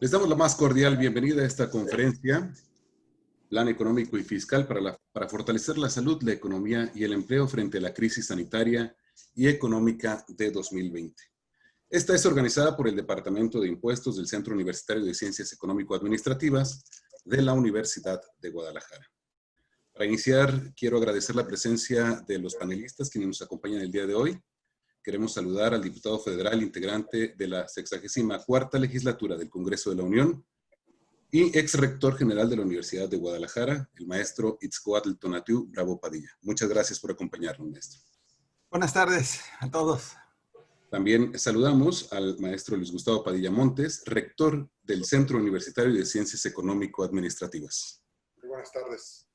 Les damos la más cordial bienvenida a esta conferencia, Plan Económico y Fiscal para fortalecer la salud, la economía y el empleo frente a la crisis sanitaria y económica de 2020. Esta es organizada por el Departamento de Impuestos del Centro Universitario de Ciencias Económico-Administrativas de la Universidad de Guadalajara. Para iniciar, quiero agradecer la presencia de los panelistas quienes nos acompañan el día de hoy. Queremos saludar al diputado federal integrante de la 64ª legislatura del Congreso de la Unión y ex rector general de la Universidad de Guadalajara, el maestro Itzcoatl Tonatiuh Bravo Padilla. Muchas gracias por acompañarnos, maestro. Buenas tardes a todos. También saludamos al maestro Luis Gustavo Padilla Montes, rector del Centro Universitario de Ciencias Económico-Administrativas. Muy buenas tardes.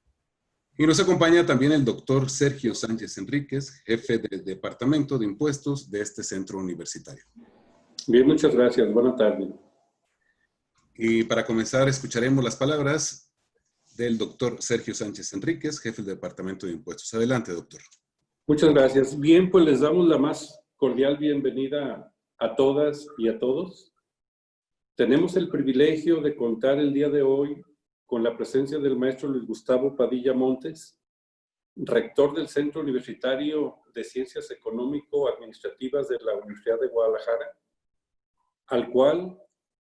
Y nos acompaña también el doctor Sergio Sánchez Enríquez, jefe del Departamento de Impuestos de este centro universitario. Bien, muchas gracias. Buenas tardes. Y para comenzar, escucharemos las palabras del doctor Sergio Sánchez Enríquez, jefe del Departamento de Impuestos. Adelante, doctor. Muchas gracias. Bien, pues les damos la más cordial bienvenida a todas y a todos. Tenemos el privilegio de contar el día de hoy con la presencia del maestro Luis Gustavo Padilla Montes, rector del Centro Universitario de Ciencias Económico-Administrativas de la Universidad de Guadalajara, al cual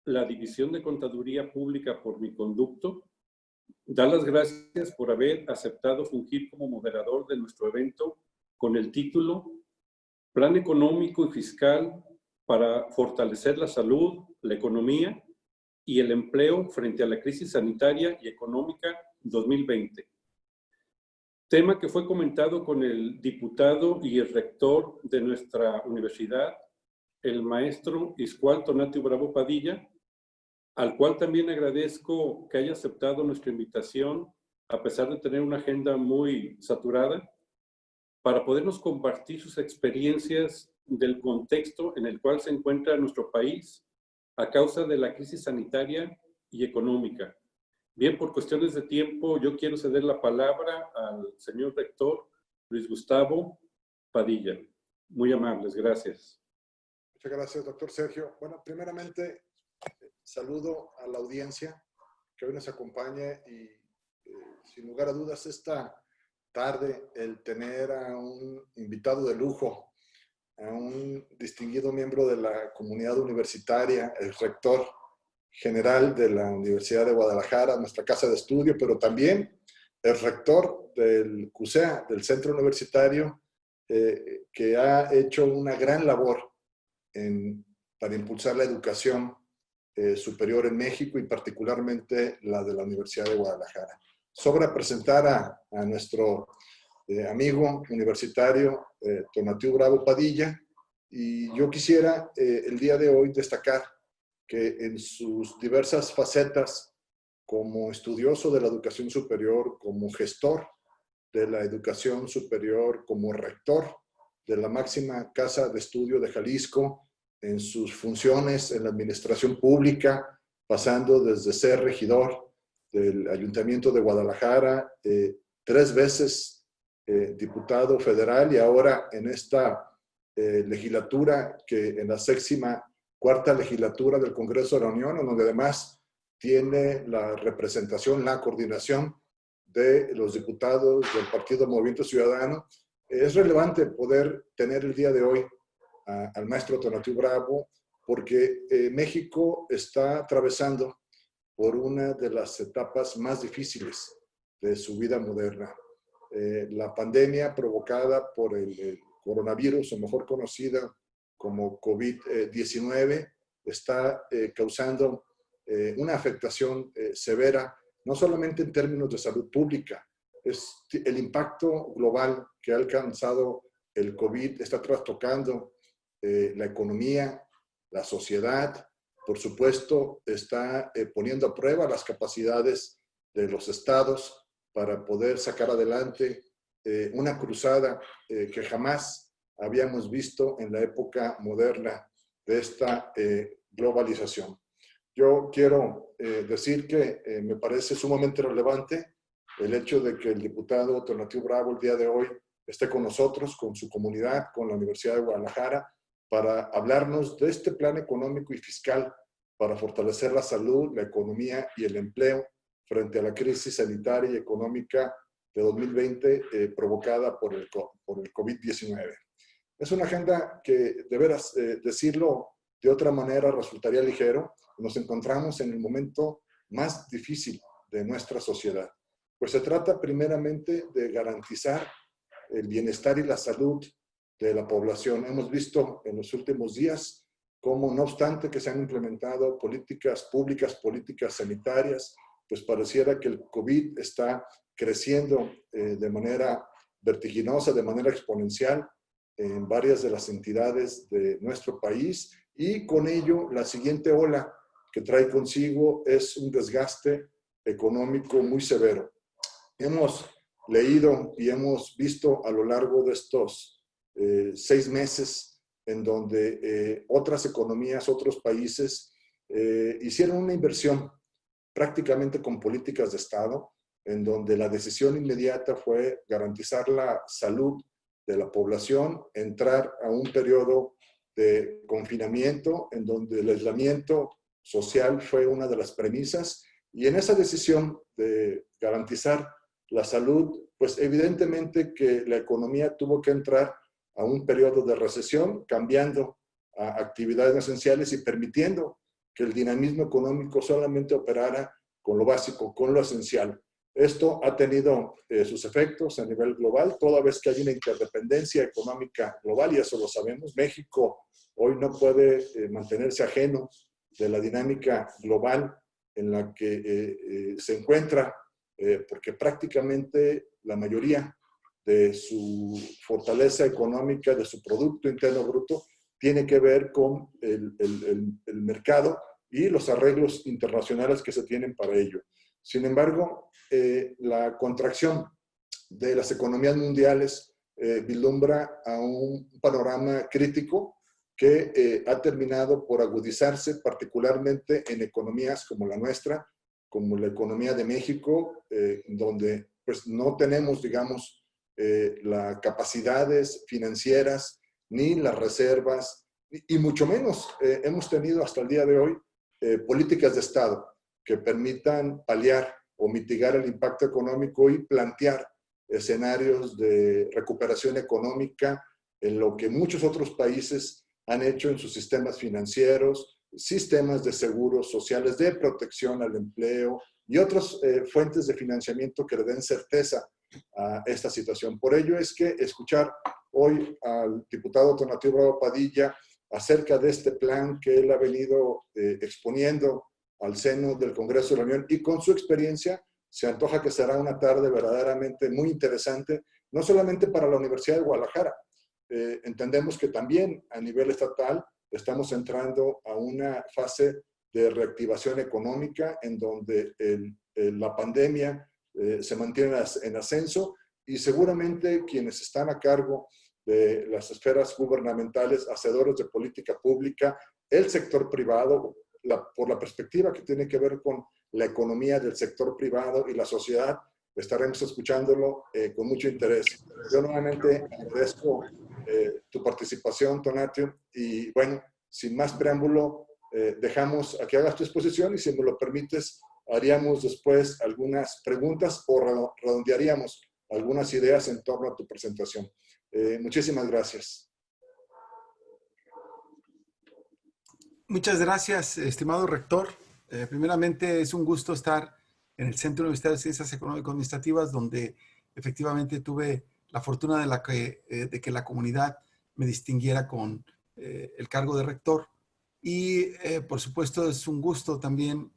la División de Contaduría Pública por mi conducto da las gracias por haber aceptado fungir como moderador de nuestro evento con el título Plan Económico y Fiscal para fortalecer la salud, la economía y el empleo frente a la crisis sanitaria y económica 2020. Tema que fue comentado con el diputado y el rector de nuestra universidad, el maestro Itzcoatl Tonatiuh Bravo Padilla, al cual también agradezco que haya aceptado nuestra invitación, a pesar de tener una agenda muy saturada, para podernos compartir sus experiencias del contexto en el cual se encuentra nuestro país a causa de la crisis sanitaria y económica. Bien, por cuestiones de tiempo, yo quiero ceder la palabra al señor rector Luis Gustavo Padilla. Muy amables, gracias. Muchas gracias, doctor Sergio. Bueno, primeramente, saludo a la audiencia que hoy nos acompaña y, sin lugar a dudas, esta tarde el tener a un invitado de lujo, a un distinguido miembro de la comunidad universitaria, el rector general de la Universidad de Guadalajara, nuestra casa de estudio, pero también el rector del CUSEA, del Centro Universitario, que ha hecho una gran labor para impulsar la educación superior en México y particularmente la de la Universidad de Guadalajara. Sobra presentar a nuestro amigo universitario Tonatiuh Bravo Padilla, y yo quisiera el día de hoy destacar que en sus diversas facetas como estudioso de la educación superior, como gestor de la educación superior, como rector de la máxima casa de estudio de Jalisco, en sus funciones en la administración pública, pasando desde ser regidor del Ayuntamiento de Guadalajara, 3 veces diputado federal y ahora en esta legislatura, que en la 64ª legislatura del Congreso de la Unión, en donde además tiene la representación, la coordinación de los diputados del Partido Movimiento Ciudadano. Es relevante poder tener el día de hoy al maestro Tonatiuh Bravo, porque México está atravesando por una de las etapas más difíciles de su vida moderna. La pandemia provocada por el coronavirus, o mejor conocida como COVID-19, está causando una afectación severa, no solamente en términos de salud pública. El impacto global que ha alcanzado el COVID está trastocando la economía, la sociedad. Por supuesto, está poniendo a prueba las capacidades de los estados para poder sacar adelante una cruzada que jamás habíamos visto en la época moderna de esta globalización. Yo quiero decir que me parece sumamente relevante el hecho de que el diputado Tonatiuh Bravo el día de hoy esté con nosotros, con su comunidad, con la Universidad de Guadalajara, para hablarnos de este plan económico y fiscal para fortalecer la salud, la economía y el empleo frente a la crisis sanitaria y económica de 2020 provocada por el COVID-19. Es una agenda que, de veras, decirlo de otra manera resultaría ligero. Nos encontramos en el momento más difícil de nuestra sociedad, pues se trata primeramente de garantizar el bienestar y la salud de la población. Hemos visto en los últimos días cómo, no obstante que se han implementado políticas públicas, políticas sanitarias, pues pareciera que el COVID está creciendo de manera vertiginosa, de manera exponencial en varias de las entidades de nuestro país, y con ello la siguiente ola que trae consigo es un desgaste económico muy severo. Hemos leído y hemos visto a lo largo de estos 6 meses en donde otras economías, otros países hicieron una inversión prácticamente con políticas de Estado, en donde la decisión inmediata fue garantizar la salud de la población, entrar a un periodo de confinamiento en donde el aislamiento social fue una de las premisas, y en esa decisión de garantizar la salud, pues evidentemente que la economía tuvo que entrar a un periodo de recesión, cambiando a actividades esenciales y permitiendo que el dinamismo económico solamente operara con lo básico, con lo esencial. Esto ha tenido sus efectos a nivel global, toda vez que hay una interdependencia económica global, y eso lo sabemos. México hoy no puede mantenerse ajeno de la dinámica global en la que se encuentra, porque prácticamente la mayoría de su fortaleza económica, de su Producto Interno Bruto, tiene que ver con el mercado y los arreglos internacionales que se tienen para ello. Sin embargo, la contracción de las economías mundiales vislumbra a un panorama crítico que ha terminado por agudizarse, particularmente en economías como la nuestra, como la economía de México, donde pues no tenemos, digamos, las capacidades financieras ni las reservas, y mucho menos hemos tenido hasta el día de hoy políticas de Estado que permitan paliar o mitigar el impacto económico y plantear escenarios de recuperación económica en lo que muchos otros países han hecho en sus sistemas financieros, sistemas de seguros sociales, de protección al empleo y otras fuentes de financiamiento que le den certeza a esta situación. Por ello es que escuchar hoy al diputado Tonatiuh Bravo Padilla acerca de este plan que él ha venido exponiendo al seno del Congreso de la Unión, y con su experiencia se antoja que será una tarde verdaderamente muy interesante, no solamente para la Universidad de Guadalajara. Entendemos que también a nivel estatal estamos entrando a una fase de reactivación económica en donde la pandemia se mantiene en ascenso, y seguramente quienes están a cargo de las esferas gubernamentales, hacedores de política pública, el sector privado, por la perspectiva que tiene que ver con la economía del sector privado y la sociedad, estaremos escuchándolo con mucho interés. Yo nuevamente agradezco tu participación, Tonatiuh, y bueno, sin más preámbulo, dejamos a que hagas tu exposición, y si me lo permites, haríamos después algunas preguntas o redondearíamos algunas ideas en torno a tu presentación. Muchísimas gracias. Muchas gracias, estimado rector. Primeramente, es un gusto estar en el Centro Universitario de Ciencias Económico-Administrativas, donde efectivamente tuve la fortuna de que la comunidad me distinguiera con el cargo de rector. Y, por supuesto, es un gusto también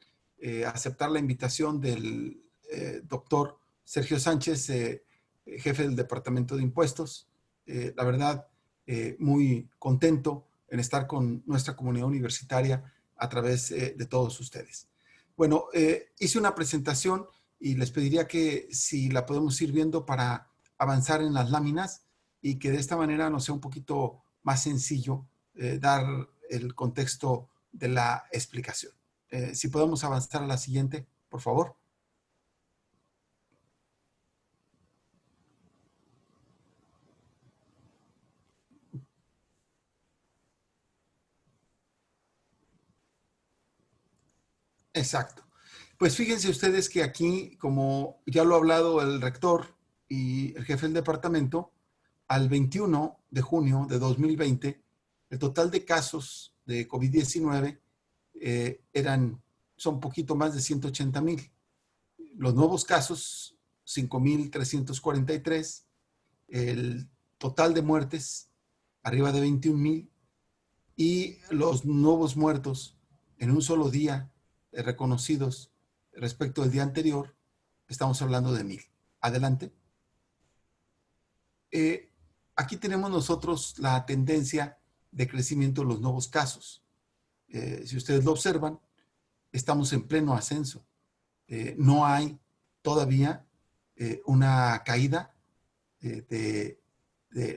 aceptar la invitación del doctor Sergio Sánchez, jefe del Departamento de Impuestos. La verdad, muy contento en estar con nuestra comunidad universitaria a través de todos ustedes. Bueno, hice una presentación y les pediría que si la podemos ir viendo para avanzar en las láminas, y que de esta manera nos sea un poquito más sencillo dar el contexto de la explicación. Si podemos avanzar a la siguiente, por favor. Exacto. Pues fíjense ustedes que aquí, como ya lo ha hablado el rector y el jefe del departamento, al 21 de junio de 2020, el total de casos de COVID-19 son poquito más de 180,000. Los nuevos casos, 5,343. El total de muertes, arriba de 21,000. Y los nuevos muertos en un solo día reconocidos respecto al día anterior, estamos hablando de 1,000. Adelante. Aquí tenemos nosotros la tendencia de crecimiento de los nuevos casos. Si ustedes lo observan, estamos en pleno ascenso. No hay todavía una caída de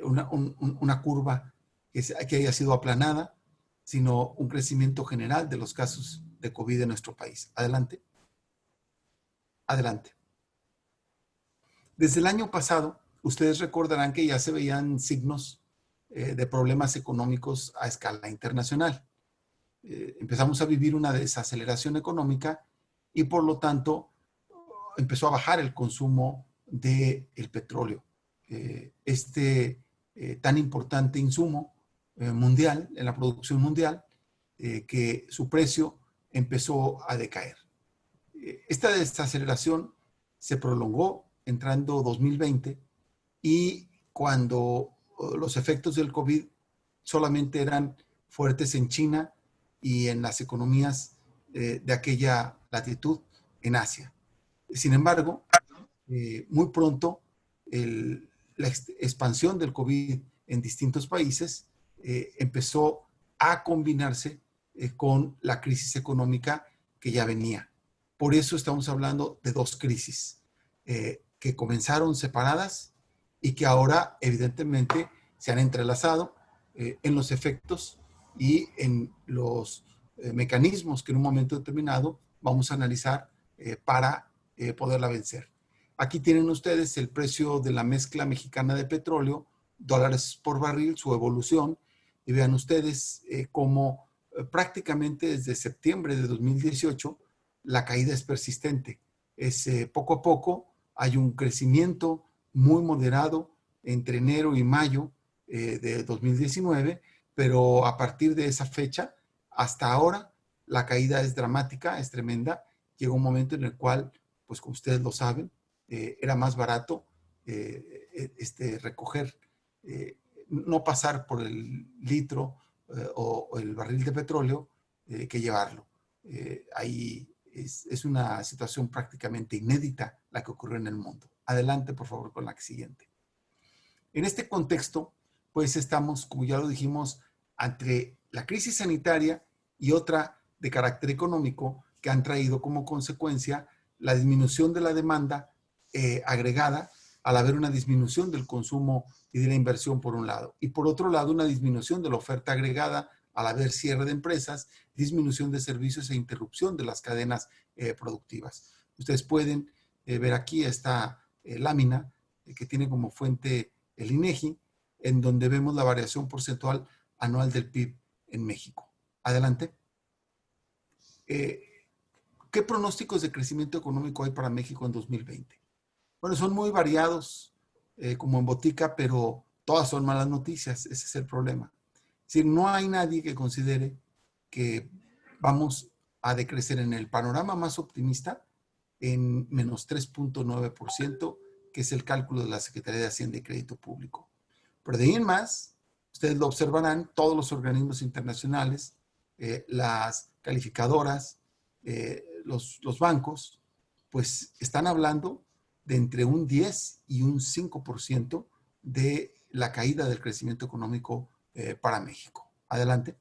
una curva que haya sido aplanada, sino un crecimiento general de los casos de COVID en nuestro país. Adelante. Adelante. Desde el año pasado, ustedes recordarán que ya se veían signos de problemas económicos a escala internacional. Empezamos a vivir una desaceleración económica y por lo tanto empezó a bajar el consumo del petróleo. Tan importante insumo mundial, en la producción mundial, que su precio empezó a decaer. Esta desaceleración se prolongó entrando 2020 y cuando los efectos del COVID solamente eran fuertes en China y en las economías de aquella latitud en Asia. Sin embargo, muy pronto la expansión del COVID en distintos países empezó a combinarse con la crisis económica que ya venía. Por eso estamos hablando de dos crisis que comenzaron separadas y que ahora evidentemente se han entrelazado en los efectos y en los mecanismos que en un momento determinado vamos a analizar para poderla vencer. Aquí tienen ustedes el precio de la mezcla mexicana de petróleo, dólares por barril, su evolución, y vean ustedes cómo prácticamente desde septiembre de 2018 la caída es persistente. Poco a poco hay un crecimiento muy moderado entre enero y mayo de 2019, pero a partir de esa fecha hasta ahora la caída es dramática, es tremenda. Llegó un momento en el cual, pues como ustedes lo saben, era más barato recoger, no pasar por el litro o el barril de petróleo que llevarlo. Ahí es una situación prácticamente inédita la que ocurrió en el mundo. Adelante, por favor, con la siguiente. En este contexto, pues estamos, como ya lo dijimos, ante la crisis sanitaria y otra de carácter económico que han traído como consecuencia la disminución de la demanda agregada al haber una disminución del consumo y de la inversión por un lado. Y por otro lado, una disminución de la oferta agregada al haber cierre de empresas, disminución de servicios e interrupción de las cadenas productivas. Ustedes pueden ver aquí esta lámina que tiene como fuente el INEGI, en donde vemos la variación porcentual anual del PIB en México. Adelante. ¿Qué pronósticos de crecimiento económico hay para México en 2020? Bueno, son muy variados, como en botica, pero todas son malas noticias. Ese es el problema. Es decir, no hay nadie que considere que vamos a decrecer en el panorama más optimista en menos 3.9%, que es el cálculo de la Secretaría de Hacienda y Crédito Público. Pero de ahí en más, ustedes lo observarán, todos los organismos internacionales, las calificadoras, los bancos, pues están hablando de entre un 10 y un 5% de la caída del crecimiento económico para México. Adelante.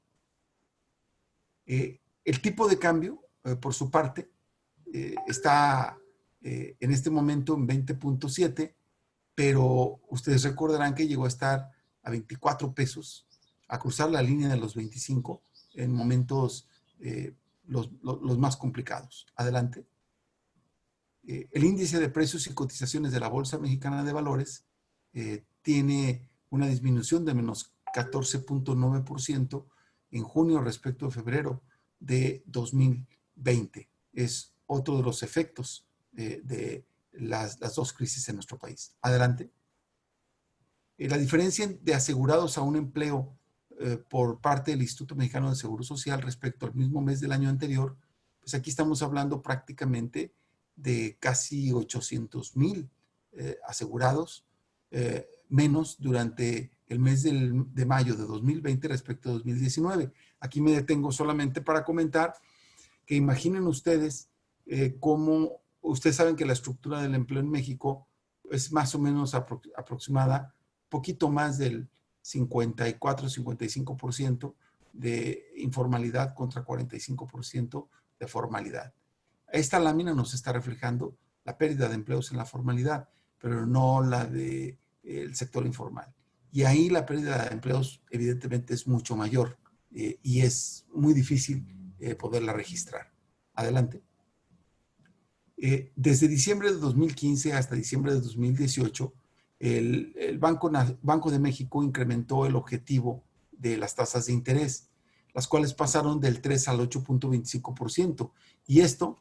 El tipo de cambio, por su parte, está en este momento en 20.7, pero ustedes recordarán que llegó a estar a 24 pesos, a cruzar la línea de los 25 en momentos los más complicados. Adelante. El índice de precios y cotizaciones de la Bolsa Mexicana de Valores tiene una disminución de menos 14.9% en junio respecto a febrero de 2020. es otro de los efectos de las dos crisis en nuestro país. Adelante. La diferencia de asegurados a un empleo por parte del Instituto Mexicano de Seguro Social respecto al mismo mes del año anterior, pues aquí estamos hablando prácticamente de casi 800,000 asegurados menos durante el mes de mayo de 2020 respecto a 2019. Aquí me detengo solamente para comentar que imaginen ustedes cómo, ustedes saben que la estructura del empleo en México es más o menos aproximada, poquito más del 54-55% de informalidad contra 45% de formalidad. Esta lámina nos está reflejando la pérdida de empleos en la formalidad, pero no la del sector informal. Y ahí la pérdida de empleos evidentemente es mucho mayor y es muy difícil poderla registrar. Adelante. Desde diciembre de 2015 hasta diciembre de 2018, el Banco de México incrementó el objetivo de las tasas de interés, las cuales pasaron del 3 al 8.25%. Y esto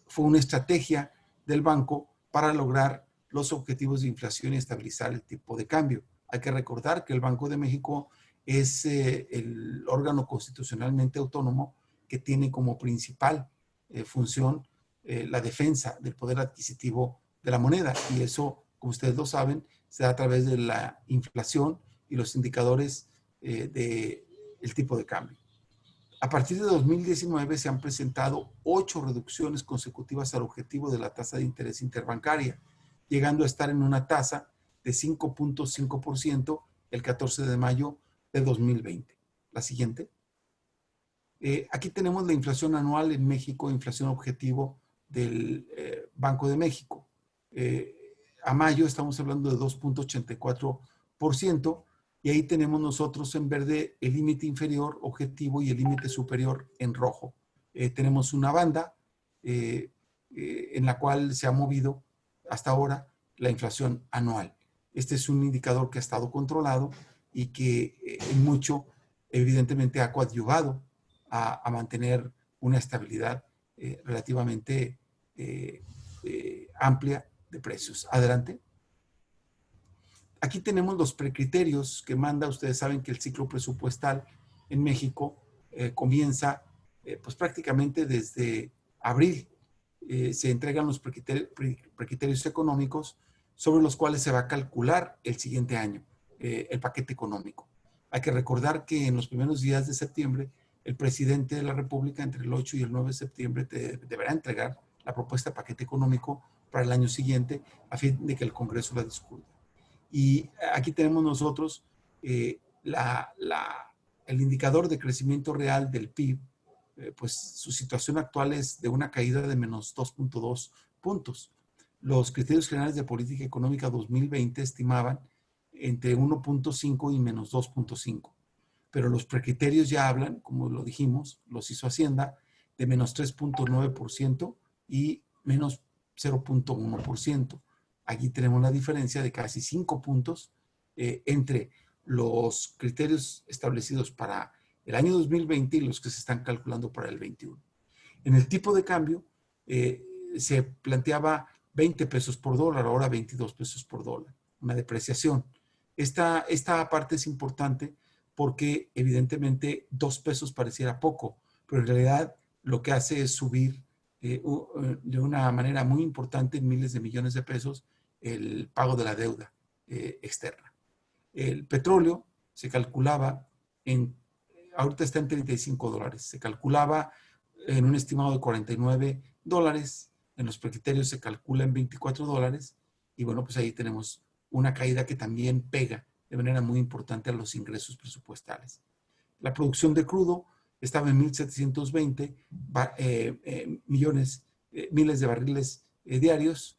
fue una estrategia del banco para lograr los objetivos de inflación y estabilizar el tipo de cambio. Hay que recordar que el Banco de México es el órgano constitucionalmente autónomo que tiene como principal función la defensa del poder adquisitivo de la moneda. Y eso, como ustedes lo saben, se da a través de la inflación y los indicadores del tipo de cambio. A partir de 2019 se han presentado 8 reducciones consecutivas al objetivo de la tasa de interés interbancaria, llegando a estar en una tasa de 5.5% el 14 de mayo de 2020. La siguiente. Aquí tenemos la inflación anual en México, inflación objetivo del Banco de México. A mayo estamos hablando de 2.84%. Y ahí tenemos nosotros en verde el límite inferior objetivo y el límite superior en rojo. Tenemos una banda en la cual se ha movido hasta ahora la inflación anual. Este es un indicador que ha estado controlado y que en mucho evidentemente ha coadyuvado a mantener una estabilidad relativamente amplia de precios. Adelante. Aquí tenemos los precriterios que manda. Ustedes saben que el ciclo presupuestal en México comienza pues prácticamente desde abril. Se entregan los precriterios económicos sobre los cuales se va a calcular el siguiente año el paquete económico. Hay que recordar que en los primeros días de septiembre el presidente de la República, entre el 8 y el 9 de septiembre, deberá entregar la propuesta de paquete económico para el año siguiente a fin de que el Congreso la discuta. Y aquí tenemos nosotros el indicador de crecimiento real del PIB, pues su situación actual es de una caída de menos 2.2 puntos. Los criterios generales de política económica 2020 estimaban entre 1.5 y menos 2.5. Pero los precriterios ya hablan, como lo dijimos, los hizo Hacienda, de menos 3.9% y menos 0.1%. Aquí tenemos la diferencia de casi 5 puntos entre los criterios establecidos para el año 2020 y los que se están calculando para el 21. En el tipo de cambio se planteaba 20 pesos por dólar, ahora 22 pesos por dólar, una depreciación. Esta parte es importante porque evidentemente 2 pesos pareciera poco, pero en realidad lo que hace es subir de una manera muy importante en miles de millones de pesos el pago de la deuda externa. El petróleo se calculaba ahorita está en $35, se calculaba en un estimado de $49, en los precriterios se calcula en $24 y bueno, pues ahí tenemos una caída que también pega de manera muy importante a los ingresos presupuestales. La producción de crudo estaba en 1.720 miles de barriles diarios,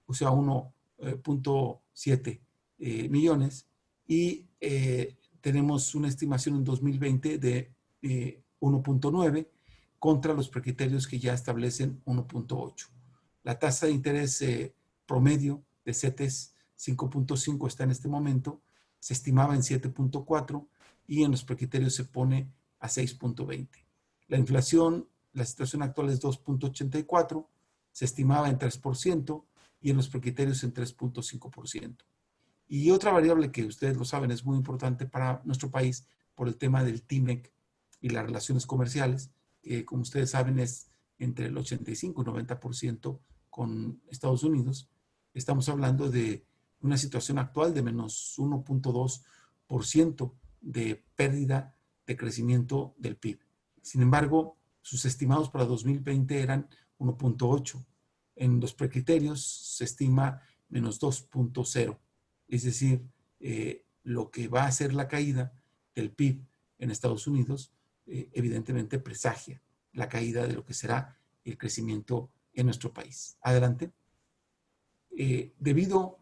o sea, 1.7 millones, y tenemos una estimación en 2020 de 1.9 contra los precriterios que ya establecen 1.8. La tasa de interés promedio de CETES 5.5 está en este momento, se estimaba en 7.4 y en los precriterios se pone a 6.20. La inflación la situación actual es 2.84%, se estimaba en 3% y en los precriterios en 3.5%. Y otra variable que ustedes lo saben es muy importante para nuestro país por el tema del TIMEC y las relaciones comerciales, que como ustedes saben es entre el 85 y 90% con Estados Unidos. Estamos hablando de una situación actual de menos 1.2% de pérdida de crecimiento del PIB. Sin embargo, sus estimados para 2020 eran 1.8. En los precriterios se estima menos 2.0. Es decir, lo que va a ser la caída del PIB en Estados Unidos, evidentemente presagia la caída de lo que será el crecimiento en nuestro país. Adelante. Debido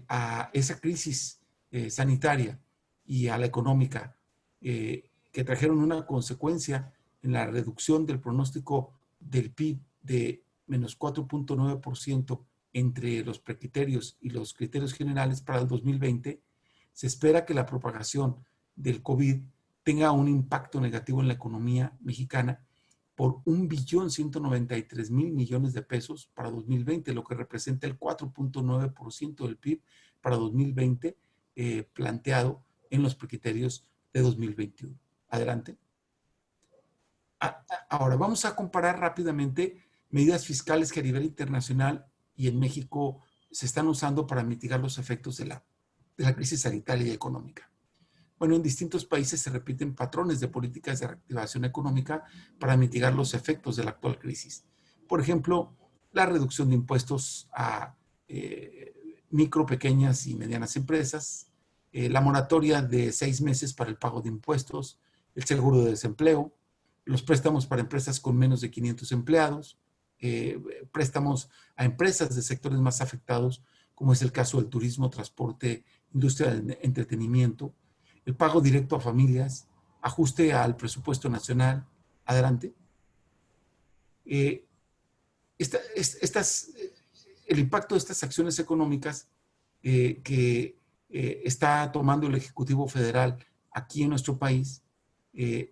a esa crisis sanitaria y a la económica que trajeron una consecuencia en la reducción del pronóstico del PIB de menos 4.9% entre los precriterios y los criterios generales para el 2020, se espera que la propagación del COVID tenga un impacto negativo en la economía mexicana por 1.193.000 millones de pesos para 2020, lo que representa el 4.9% del PIB para 2020 planteado en los precriterios de 2021. Adelante. Ahora, vamos a comparar rápidamente medidas fiscales que a nivel internacional y en México se están usando para mitigar los efectos de la crisis sanitaria y económica. Bueno, en distintos países se repiten patrones de políticas de reactivación económica para mitigar los efectos de la actual crisis. Por ejemplo, la reducción de impuestos a micro, pequeñas y medianas empresas, la moratoria de 6 meses para el pago de impuestos, el seguro de desempleo, los préstamos para empresas con menos de 500 empleados, préstamos a empresas de sectores más afectados, como es el caso del turismo, transporte, industria del entretenimiento, el pago directo a familias, ajuste al presupuesto nacional. Adelante. El impacto de estas acciones económicas que está tomando el Ejecutivo Federal aquí en nuestro país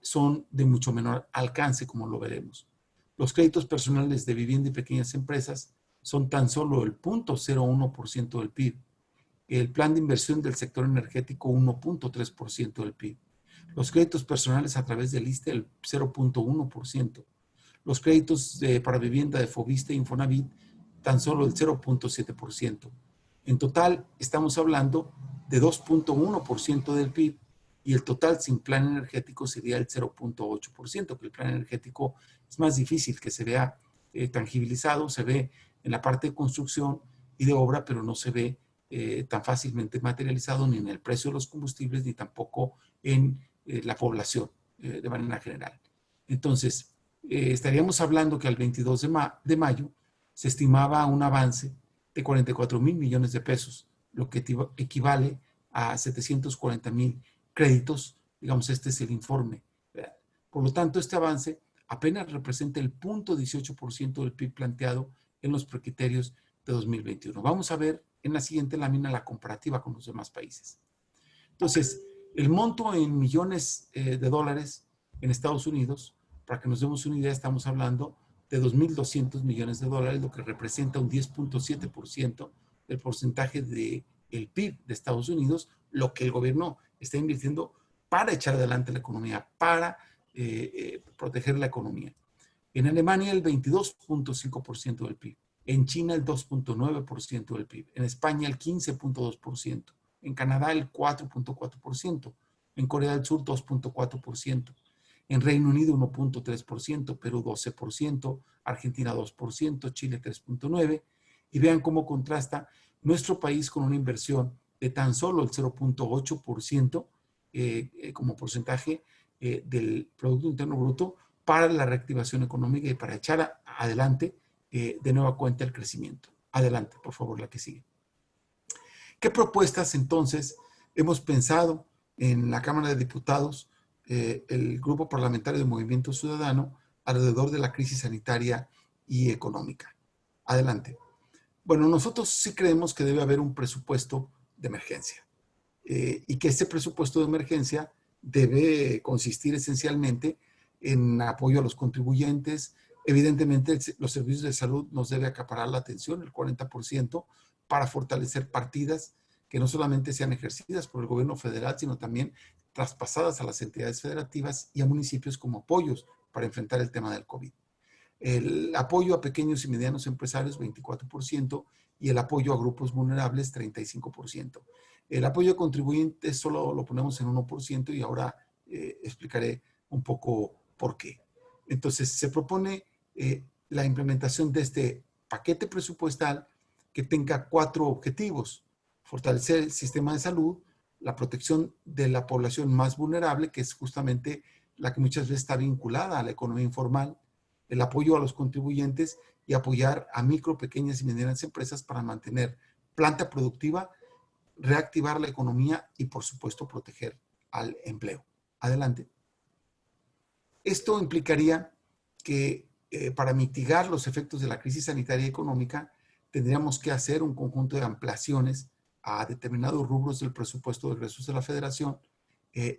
son de mucho menor alcance, como lo veremos. Los créditos personales de vivienda y pequeñas empresas son tan solo el 0.01% del PIB. El plan de inversión del sector energético 1.3% del PIB. Los créditos personales a través del ISSSTE el 0.1%. Los créditos para vivienda de Foviste e Infonavit tan solo el 0.7%. En total estamos hablando de 2.1% del PIB y el total sin plan energético sería el 0.8%, que el plan energético es más difícil que se vea tangibilizado, se ve en la parte de construcción y de obra, pero no se ve tan fácilmente materializado ni en el precio de los combustibles ni tampoco en la población de manera general. Entonces, estaríamos hablando que al 22 de mayo se estimaba un avance de 44,000 millones de pesos, lo que equivale a 740,000 créditos. Digamos, este es el informe, ¿verdad? Por lo tanto, este avance apenas representa el 0.18% del PIB planteado en los precriterios de 2021. Vamos a ver en la siguiente lámina la comparativa con los demás países. Entonces, el monto en millones de dólares en Estados Unidos, para que nos demos una idea, estamos hablando de 2.200 millones de dólares, lo que representa un 10.7% del porcentaje del PIB de Estados Unidos, lo que el gobierno está invirtiendo para echar adelante la economía, para proteger la economía. En Alemania el 22.5% del PIB. En China el 2.9% del PIB, en España el 15.2%, en Canadá el 4.4%, en Corea del Sur 2.4%, en Reino Unido 1.3%, Perú 12%, Argentina 2%, Chile 3.9%, y vean cómo contrasta nuestro país con una inversión de tan solo el 0.8% como porcentaje del Producto Interno Bruto para la reactivación económica y para echar adelante de nueva cuenta el crecimiento. Adelante, por favor, la que sigue. ¿Qué propuestas entonces hemos pensado en la Cámara de Diputados, el Grupo Parlamentario de Movimiento Ciudadano, alrededor de la crisis sanitaria y económica? Adelante. Bueno, nosotros sí creemos que debe haber un presupuesto de emergencia y que este presupuesto de emergencia debe consistir esencialmente en apoyo a los contribuyentes. Evidentemente, los servicios de salud nos debe acaparar la atención, el 40%, para fortalecer partidas que no solamente sean ejercidas por el gobierno federal, sino también traspasadas a las entidades federativas y a municipios como apoyos para enfrentar el tema del COVID. El apoyo a pequeños y medianos empresarios, 24%, y el apoyo a grupos vulnerables, 35%. El apoyo a contribuyentes solo lo ponemos en 1% y ahora explicaré un poco por qué. Entonces, se propone la implementación de este paquete presupuestal que tenga 4 objetivos: fortalecer el sistema de salud, la protección de la población más vulnerable, que es justamente la que muchas veces está vinculada a la economía informal, el apoyo a los contribuyentes y apoyar a micro, pequeñas y medianas empresas para mantener planta productiva, reactivar la economía y, por supuesto, proteger al empleo. Adelante. Esto implicaría que para mitigar los efectos de la crisis sanitaria y económica tendríamos que hacer un conjunto de ampliaciones a determinados rubros del presupuesto de egresos de la Federación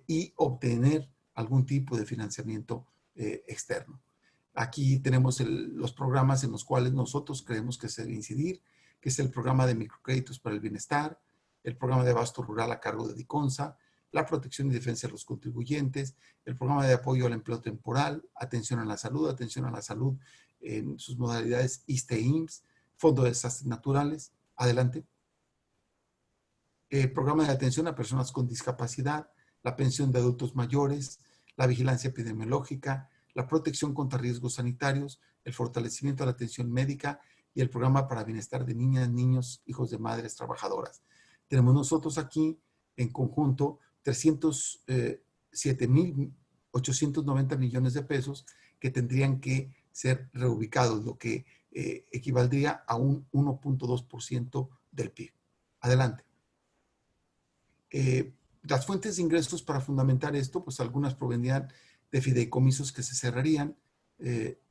y obtener algún tipo de financiamiento externo. Aquí tenemos los programas en los cuales nosotros creemos que se debe incidir, que es el programa de microcréditos para el bienestar, el programa de abasto rural a cargo de DICONSA, la protección y defensa de los contribuyentes, el programa de apoyo al empleo temporal, atención a la salud en sus modalidades ISSSTE-IMSS, Fondo de Desastres Naturales. Adelante. Programa de atención a personas con discapacidad, la pensión de adultos mayores, la vigilancia epidemiológica, la protección contra riesgos sanitarios, el fortalecimiento de la atención médica y el programa para bienestar de niñas, niños, hijos de madres trabajadoras. Tenemos nosotros aquí en conjunto 307,890 millones de pesos que tendrían que ser reubicados, lo que equivaldría a un 1.2% del PIB. Adelante. Las fuentes de ingresos para fundamentar esto, pues algunas provendrían de fideicomisos que se cerrarían,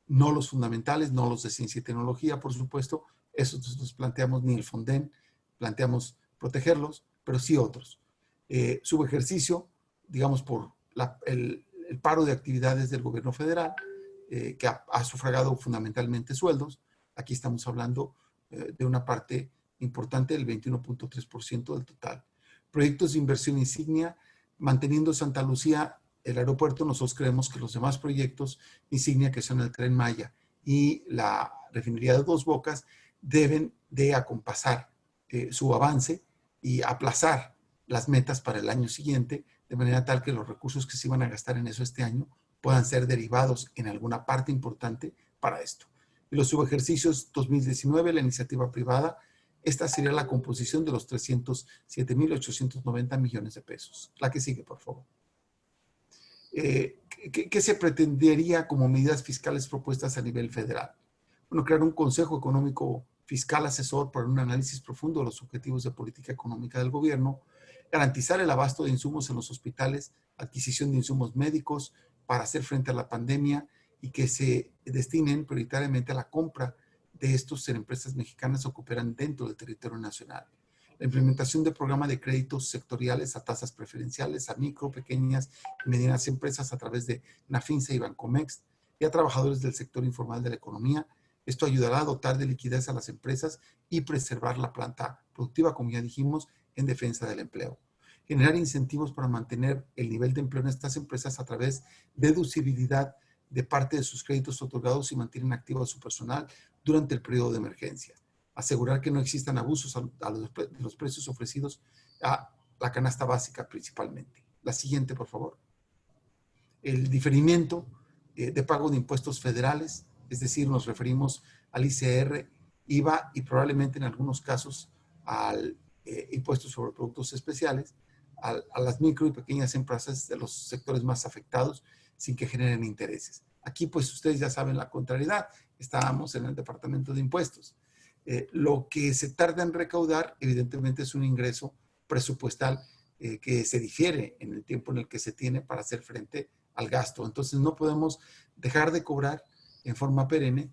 no los fundamentales, no los de ciencia y tecnología, por supuesto, esos nosotros planteamos ni el FONDEN, planteamos protegerlos, pero sí otros. Subejercicio, digamos, por el paro de actividades del gobierno federal, que ha sufragado fundamentalmente sueldos. Aquí estamos hablando de una parte importante del 21.3% del total. Proyectos de inversión insignia, manteniendo Santa Lucía el aeropuerto, nosotros creemos que los demás proyectos insignia, que son el Tren Maya y la refinería de Dos Bocas, deben de acompasar su avance y aplazar las metas para el año siguiente, de manera tal que los recursos que se iban a gastar en eso este año puedan ser derivados en alguna parte importante para esto. Y los subejercicios 2019, la iniciativa privada, esta sería la composición de los 307,890 millones de pesos. La que sigue, por favor. ¿Qué se pretendería como medidas fiscales propuestas a nivel federal? Bueno, crear un consejo económico fiscal asesor para un análisis profundo de los objetivos de política económica del gobierno, garantizar el abasto de insumos en los hospitales, adquisición de insumos médicos para hacer frente a la pandemia y que se destinen prioritariamente a la compra de estos en empresas mexicanas que operan dentro del territorio nacional. La implementación de programas de créditos sectoriales a tasas preferenciales a micro, pequeñas y medianas empresas a través de Nafinsa y Bancomext y a trabajadores del sector informal de la economía. Esto ayudará a dotar de liquidez a las empresas y preservar la planta productiva, como ya dijimos, en defensa del empleo. Generar incentivos para mantener el nivel de empleo en estas empresas a través de deducibilidad de parte de sus créditos otorgados y mantienen activo a su personal durante el periodo de emergencia. Asegurar que no existan abusos a los precios ofrecidos a la canasta básica principalmente. La siguiente, por favor. El diferimiento de pago de impuestos federales, es decir, nos referimos al ICR, IVA y probablemente en algunos casos al impuesto sobre productos especiales, a las micro y pequeñas empresas de los sectores más afectados sin que generen intereses. Aquí, pues, ustedes ya saben la contrariedad. Estábamos en el Departamento de Impuestos. Lo que se tarda en recaudar, evidentemente, es un ingreso presupuestal que se difiere en el tiempo en el que se tiene para hacer frente al gasto. Entonces, no podemos dejar de cobrar en forma perenne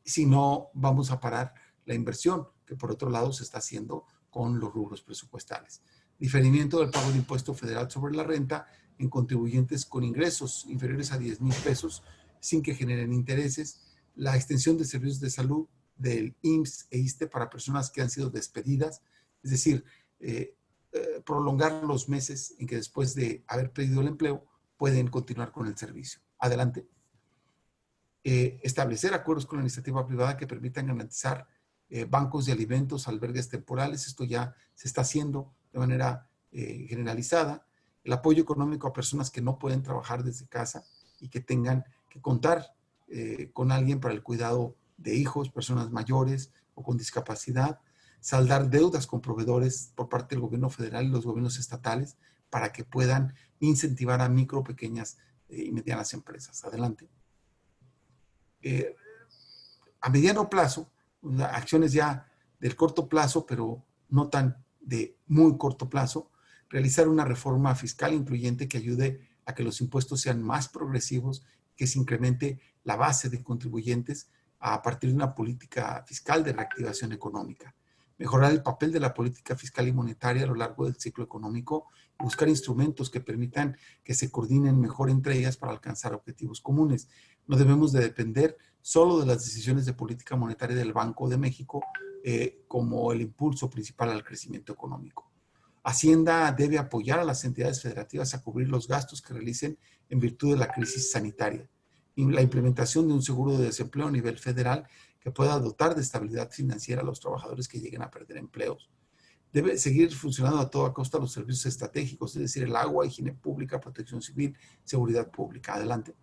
si no vamos a parar la inversión, que por otro lado se está haciendo con los rubros presupuestales. Diferimiento del pago de impuesto federal sobre la renta en contribuyentes con ingresos inferiores a 10,000 pesos sin que generen intereses, la extensión de servicios de salud del IMSS e ISSSTE para personas que han sido despedidas, es decir, prolongar los meses en que después de haber perdido el empleo pueden continuar con el servicio. Adelante. Establecer acuerdos con la iniciativa privada que permitan garantizar bancos de alimentos, albergues temporales. Esto ya se está haciendo de manera generalizada. El apoyo económico a personas que no pueden trabajar desde casa y que tengan que contar con alguien para el cuidado de hijos, personas mayores o con discapacidad. Saldar deudas con proveedores por parte del gobierno federal y los gobiernos estatales para que puedan incentivar a micro, pequeñas y medianas empresas. Adelante. A mediano plazo, acciones ya del corto plazo, pero no tan de muy corto plazo, realizar una reforma fiscal incluyente que ayude a que los impuestos sean más progresivos, que se incremente la base de contribuyentes a partir de una política fiscal de reactivación económica. Mejorar el papel de la política fiscal y monetaria a lo largo del ciclo económico, buscar instrumentos que permitan que se coordinen mejor entre ellas para alcanzar objetivos comunes. No debemos de depender solo de las decisiones de política monetaria del Banco de México como el impulso principal al crecimiento económico. Hacienda debe apoyar a las entidades federativas a cubrir los gastos que realicen en virtud de la crisis sanitaria. Y la implementación de un seguro de desempleo a nivel federal que pueda dotar de estabilidad financiera a los trabajadores que lleguen a perder empleos. Debe seguir funcionando a toda costa los servicios estratégicos, es decir, el agua, higiene pública, protección civil, seguridad pública. Adelante.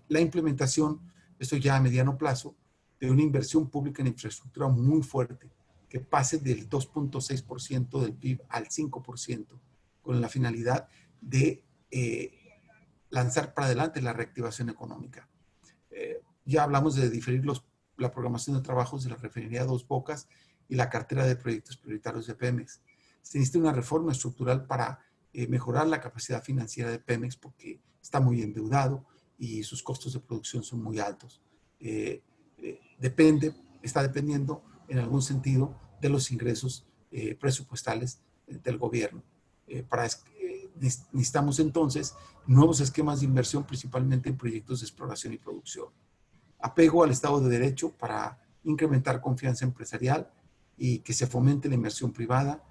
La implementación, esto ya a mediano plazo, de una inversión pública en infraestructura muy fuerte, que pase del 2.6% del PIB al 5%, con la finalidad de lanzar para adelante la reactivación económica. Ya hablamos de diferir la programación de trabajos de la refinería Dos Bocas y la cartera de proyectos prioritarios de Pemex. Se necesita una reforma estructural para mejorar la capacidad financiera de Pemex porque está muy endeudado y sus costos de producción son muy altos. Está dependiendo en algún sentido de los ingresos presupuestales del gobierno. Necesitamos entonces nuevos esquemas de inversión, principalmente en proyectos de exploración y producción. Apego al Estado de Derecho para incrementar confianza empresarial y que se fomente la inversión privada,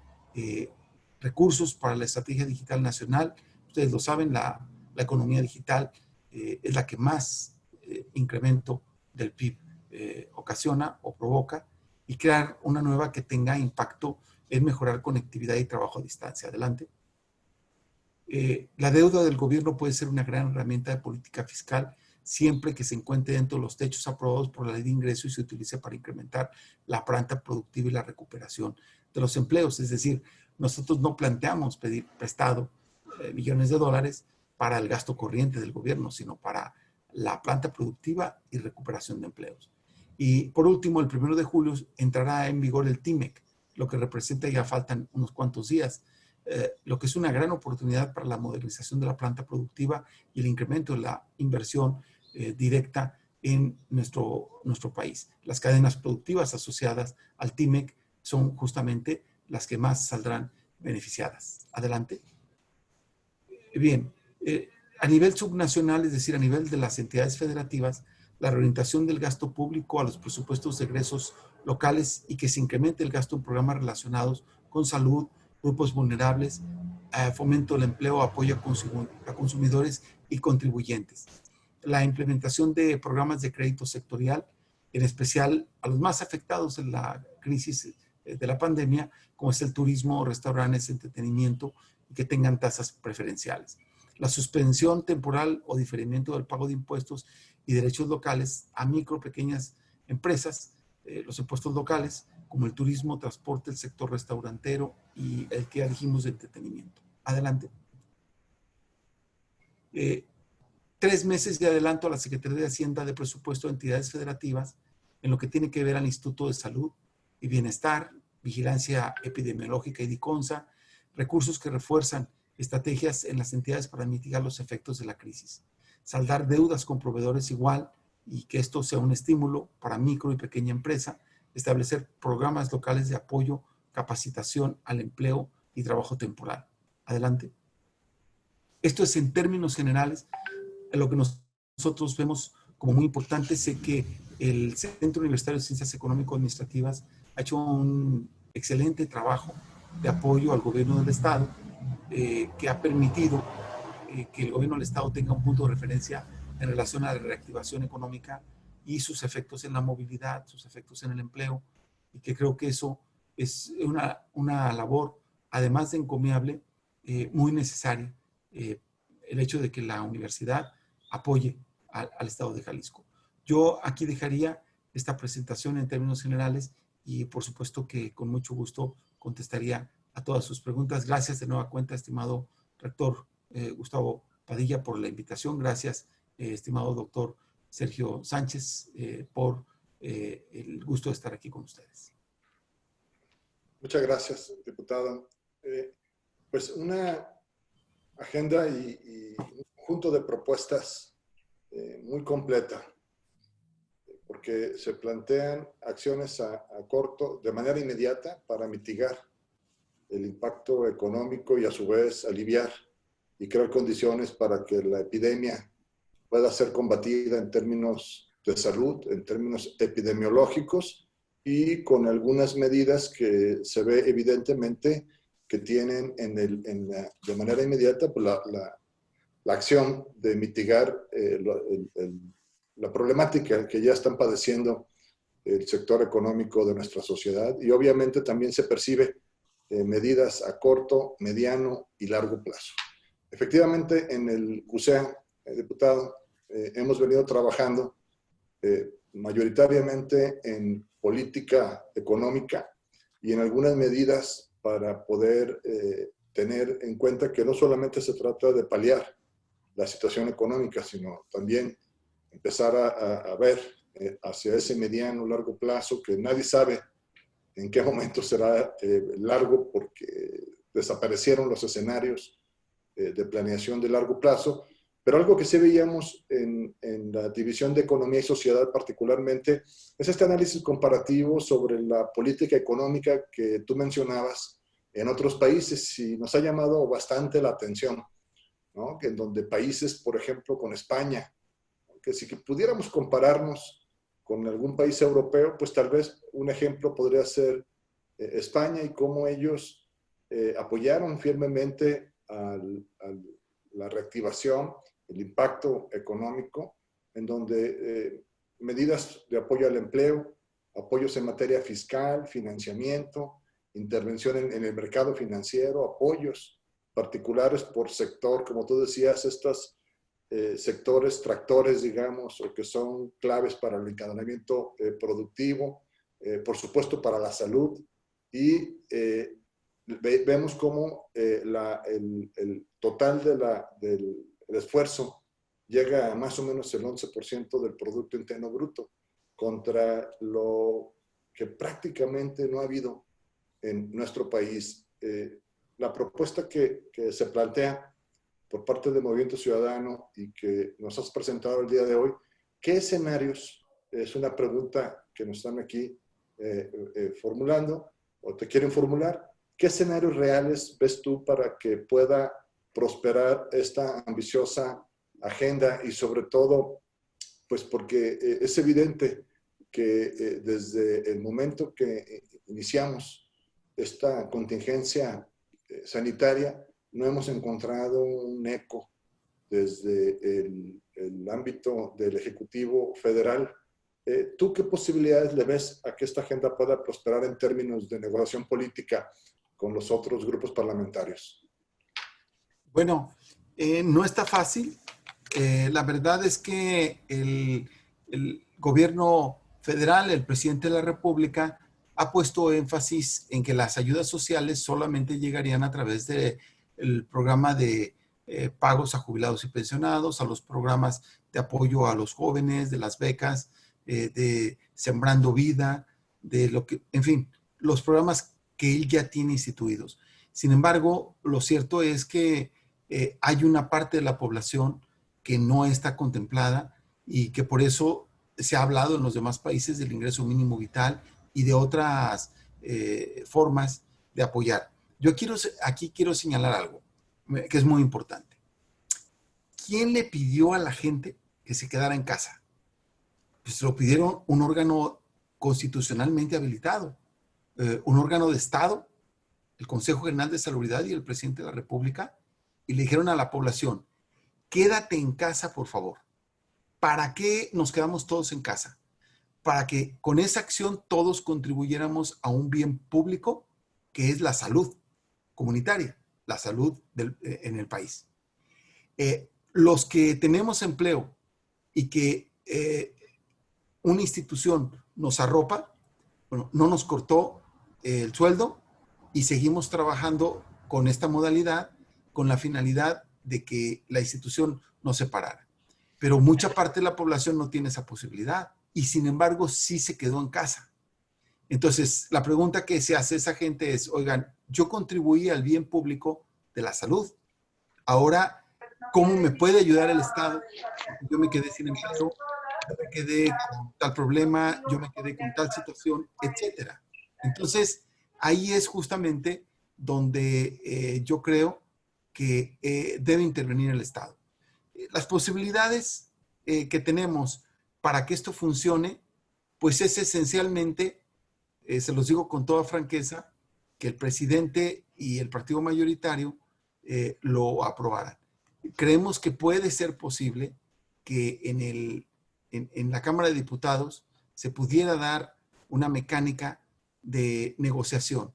recursos para la estrategia digital nacional. Ustedes lo saben, la economía digital es la que más incremento del PIB ocasiona o provoca, y crear una nueva que tenga impacto en mejorar conectividad y trabajo a distancia. Adelante. La deuda del gobierno puede ser una gran herramienta de política fiscal siempre que se encuentre dentro de los techos aprobados por la ley de ingresos y se utilice para incrementar la planta productiva y la recuperación de los empleos. Es decir, nosotros no planteamos pedir prestado millones de dólares para el gasto corriente del gobierno, sino para la planta productiva y recuperación de empleos. Y por último, el 1 de julio entrará en vigor el TIMEC, lo que representa, ya faltan unos cuantos días, lo que es una gran oportunidad para la modernización de la planta productiva y el incremento de la inversión directa en nuestro país. Las cadenas productivas asociadas al TIMEC son justamente las que más saldrán beneficiadas. Adelante. Bien, a nivel subnacional, es decir, a nivel de las entidades federativas, la reorientación del gasto público a los presupuestos de egresos locales y que se incremente el gasto en programas relacionados con salud, grupos vulnerables, fomento del empleo, apoyo a consumidores y contribuyentes. La implementación de programas de crédito sectorial, en especial a los más afectados en la crisis de la pandemia, como es el turismo, restaurantes, entretenimiento, y que tengan tasas preferenciales. La suspensión temporal o diferimiento del pago de impuestos y derechos locales a micro, pequeñas empresas, los impuestos locales, como el turismo, transporte, el sector restaurantero y el que ya dijimos de entretenimiento. Adelante. 3 meses de adelanto a la Secretaría de Hacienda de Presupuesto de Entidades Federativas en lo que tiene que ver al Instituto de Salud y Bienestar, Vigilancia Epidemiológica y DICONSA, recursos que refuerzan estrategias en las entidades para mitigar los efectos de la crisis. Saldar deudas con proveedores igual y que esto sea un estímulo para micro y pequeña empresa. Establecer programas locales de apoyo, capacitación al empleo y trabajo temporal. Adelante. Esto es en términos generales lo que nosotros vemos como muy importante. Sé que el Centro Universitario de Ciencias Económico-Administrativas ha hecho un excelente trabajo de apoyo al gobierno del Estado, que ha permitido que el gobierno del Estado tenga un punto de referencia en relación a la reactivación económica y sus efectos en la movilidad, sus efectos en el empleo, y que creo que eso es una labor, además de encomiable, muy necesaria, el hecho de que la universidad apoye al Estado de Jalisco. Yo aquí dejaría esta presentación en términos generales y por supuesto que con mucho gusto contestaría a todas sus preguntas. Gracias de nueva cuenta, estimado rector Gustavo Padilla, por la invitación. Gracias, estimado doctor Sergio Sánchez, por el gusto de estar aquí con ustedes. Muchas gracias, diputado. Pues una agenda y un conjunto de propuestas muy completa, porque se plantean acciones a corto, de manera inmediata, para mitigar el impacto económico y a su vez aliviar y crear condiciones para que la epidemia pueda ser combatida en términos de salud, en términos epidemiológicos y con algunas medidas que se ve evidentemente que tienen de manera inmediata pues la acción de mitigar la problemática que ya están padeciendo el sector económico de nuestra sociedad, y obviamente también se percibe medidas a corto, mediano y largo plazo. Efectivamente, en el CUSEA, diputado, hemos venido trabajando mayoritariamente en política económica y en algunas medidas para poder tener en cuenta que no solamente se trata de paliar la situación económica, sino también empezar a ver hacia ese mediano, largo plazo, que nadie sabe en qué momento será largo, porque desaparecieron los escenarios de planeación de largo plazo. Pero algo que sí veíamos en la División de Economía y Sociedad particularmente es este análisis comparativo sobre la política económica que tú mencionabas en otros países, y nos ha llamado bastante la atención, ¿no? Que en donde países, por ejemplo, con España, que si pudiéramos compararnos con algún país europeo, pues tal vez un ejemplo podría ser España, y cómo ellos apoyaron firmemente a la reactivación, el impacto económico, en donde medidas de apoyo al empleo, apoyos en materia fiscal, financiamiento, intervención en el mercado financiero, apoyos particulares por sector, como tú decías, estos sectores tractores, digamos, o que son claves para el encadenamiento productivo, por supuesto para la salud, y vemos cómo el total del esfuerzo llega a más o menos el 11% del Producto Interno Bruto, contra lo que prácticamente no ha habido en nuestro país. La propuesta que se plantea por parte del Movimiento Ciudadano y que nos has presentado el día de hoy, ¿qué escenarios? Es una pregunta que nos están aquí formulando, o te quieren formular. ¿Qué escenarios reales ves tú para que pueda prosperar esta ambiciosa agenda? Y sobre todo, pues porque es evidente que desde el momento que iniciamos esta contingencia sanitaria, no hemos encontrado un eco desde el ámbito del Ejecutivo Federal. ¿Tú qué posibilidades le ves a que esta agenda pueda prosperar en términos de negociación política con los otros grupos parlamentarios? Bueno, no está fácil. La verdad es que el gobierno federal, el presidente de la República, ha puesto énfasis en que las ayudas sociales solamente llegarían a través del programa de pagos a jubilados y pensionados, a los programas de apoyo a los jóvenes, de las becas, de Sembrando Vida, de lo que, en fin, los programas que él ya tiene instituidos. Sin embargo, lo cierto es que hay una parte de la población que no está contemplada y que por eso se ha hablado en los demás países del ingreso mínimo vital y de otras formas de apoyar. Yo aquí quiero señalar algo que es muy importante. ¿quién le pidió a la gente que se quedara en casa? Pues lo pidieron un órgano constitucionalmente habilitado, un órgano de Estado, el Consejo General de Salubridad y el presidente de la República, y le dijeron a la población, quédate en casa, por favor. ¿Para qué nos quedamos todos en casa? Para que con esa acción todos contribuyéramos a un bien público que es la salud comunitaria, la salud en el país. Los que tenemos empleo y que una institución nos arropa, bueno, no nos cortó el sueldo y seguimos trabajando con esta modalidad con la finalidad de que la institución no se parara. Pero mucha parte de la población no tiene esa posibilidad y sin embargo sí se quedó en casa. Entonces, la pregunta que se hace esa gente es, oigan, yo contribuí al bien público de la salud. Ahora, ¿cómo me puede ayudar el Estado? Yo me quedé sin empleo, yo me quedé con tal problema, yo me quedé con tal situación, etcétera. Entonces, ahí es justamente donde yo creo que debe intervenir el Estado. Las posibilidades que tenemos para que esto funcione, pues es esencialmente, se los digo con toda franqueza, que el presidente y el partido mayoritario lo aprobaran. Creemos que puede ser posible que en la Cámara de Diputados se pudiera dar una mecánica de negociación.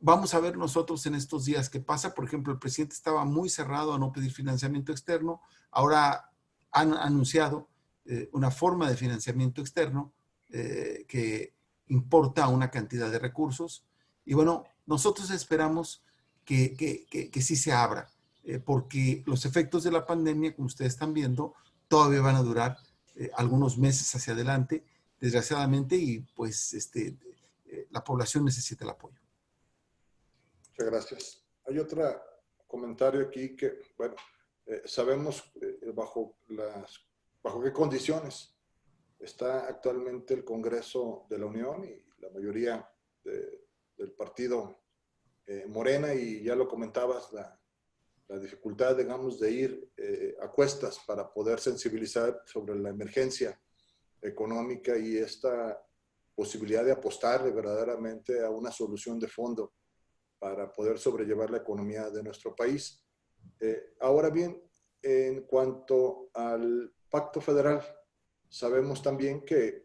Vamos a ver nosotros en estos días qué pasa. Por ejemplo, el presidente estaba muy cerrado a no pedir financiamiento externo. Ahora han anunciado una forma de financiamiento externo que importa una cantidad de recursos. Y bueno, nosotros esperamos que sí se abra, porque los efectos de la pandemia, como ustedes están viendo, todavía van a durar algunos meses hacia adelante, desgraciadamente, y pues la población necesita el apoyo. Muchas gracias. Hay otro comentario aquí que, bueno, sabemos bajo qué condiciones está actualmente el Congreso de la Unión y la mayoría del partido Morena, y ya lo comentabas, la dificultad, digamos, de ir a cuestas para poder sensibilizar sobre la emergencia económica y esta posibilidad de apostar verdaderamente a una solución de fondo para poder sobrellevar la economía de nuestro país. Ahora bien, en cuanto al Pacto Federal, sabemos también que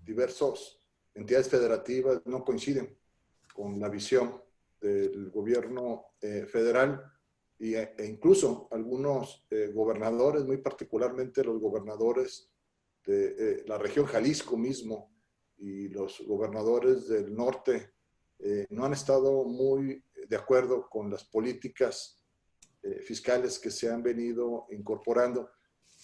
diversas entidades federativas no coinciden con la visión del gobierno federal e incluso algunos gobernadores, muy particularmente los gobernadores de la región Jalisco mismo y los gobernadores del norte no han estado muy de acuerdo con las políticas fiscales que se han venido incorporando.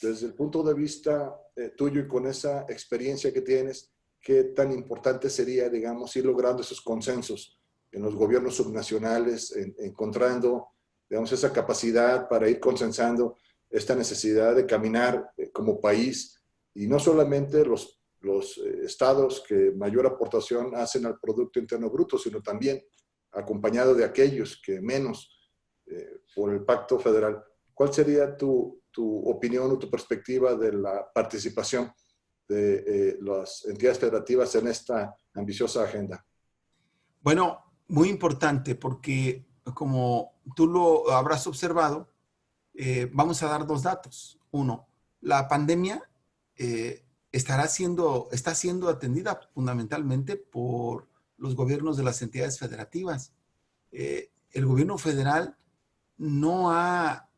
Desde el punto de vista tuyo y con esa experiencia que tienes, ¿qué tan importante sería, digamos, ir logrando esos consensos en los gobiernos subnacionales, encontrando, digamos, esa capacidad para ir consensando esta necesidad de caminar como país, y no solamente los estados que mayor aportación hacen al Producto Interno Bruto, sino también acompañado de aquellos que menos por el Pacto Federal? ¿Cuál sería tu opinión o tu perspectiva de la participación de las entidades federativas en esta ambiciosa agenda? Bueno, muy importante, porque como tú lo habrás observado, vamos a dar dos datos. Uno, la pandemia está siendo atendida fundamentalmente por los gobiernos de las entidades federativas. El gobierno federal no ha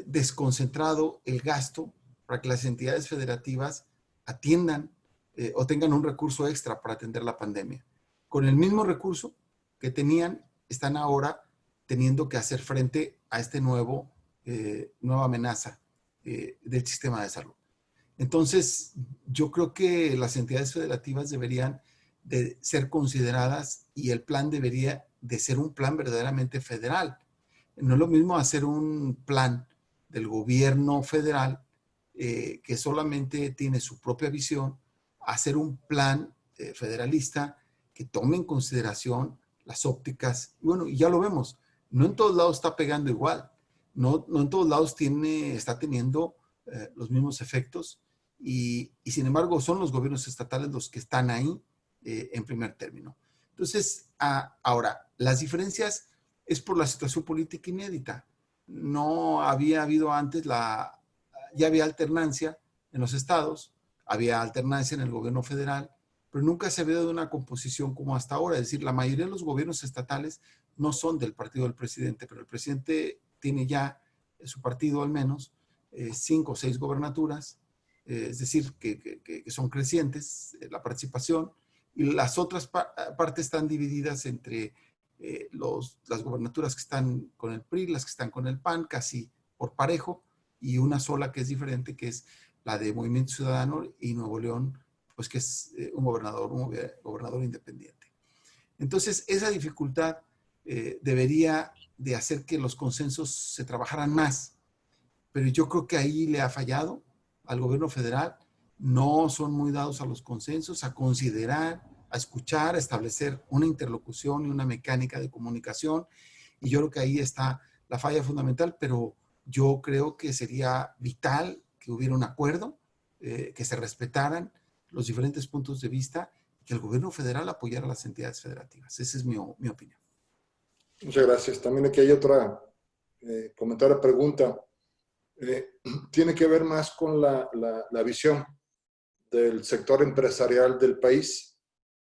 desconcentrado el gasto para que las entidades federativas atiendan o tengan un recurso extra para atender la pandemia. Con el mismo recurso que tenían, están ahora teniendo que hacer frente a esta nueva amenaza del sistema de salud. Entonces, yo creo que las entidades federativas deberían de ser consideradas y el plan debería de ser un plan verdaderamente federal. No es lo mismo hacer un plan del gobierno federal que solamente tiene su propia visión, hacer un plan federalista que tome en consideración las ópticas. Bueno, y ya lo vemos, no en todos lados está pegando igual. no en todos lados está teniendo los mismos efectos y sin embargo son los gobiernos estatales los que están ahí en primer término. Entonces, ahora, las diferencias es por la situación política inédita. No había habido antes ya había alternancia en los estados, había alternancia en el gobierno federal, pero nunca se había dado una composición como hasta ahora. Es decir, la mayoría de los gobiernos estatales no son del partido del presidente, pero el presidente tiene ya, su partido al menos, 5 o 6 gobernaturas, es decir, que son crecientes la participación, y las otras partes están divididas entre las gobernaturas que están con el PRI, las que están con el PAN, casi por parejo, y una sola que es diferente, que es la de Movimiento Ciudadano y Nuevo León, pues que es un gobernador independiente. Entonces, esa dificultad debería de hacer que los consensos se trabajaran más, pero yo creo que ahí le ha fallado al gobierno federal. No son muy dados a los consensos, a considerar, a escuchar, a establecer una interlocución y una mecánica de comunicación, y yo creo que ahí está la falla fundamental, pero yo creo que sería vital que hubiera un acuerdo, que se respetaran los diferentes puntos de vista y que el gobierno federal apoyara a las entidades federativas. Esa es mi opinión. Muchas gracias. También aquí hay otra comentario, pregunta. Tiene que ver más con la visión del sector empresarial del país.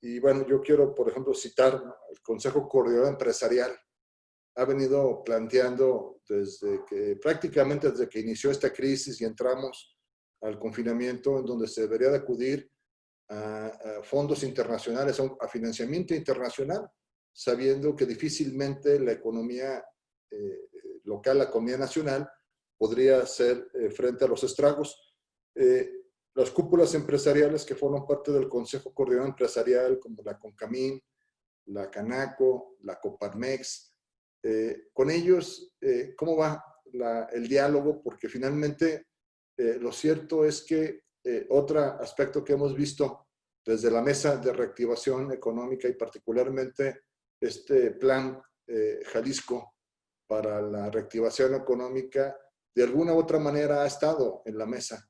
Y bueno, yo quiero, por ejemplo, citar el Consejo Coordinador Empresarial. Ha venido planteando prácticamente desde que inició esta crisis y entramos al confinamiento, en donde se debería de acudir a fondos internacionales, a financiamiento internacional, sabiendo que difícilmente la economía local, la economía nacional, podría hacer frente a los estragos. Las cúpulas empresariales que forman parte del Consejo Coordinador Empresarial, como la CONCAMIN, la CANACO, la COPARMEX, con ellos, ¿cómo va el diálogo? Porque finalmente lo cierto es que otro aspecto que hemos visto desde la Mesa de Reactivación Económica y particularmente este plan Jalisco para la reactivación económica, de alguna u otra manera ha estado en la mesa.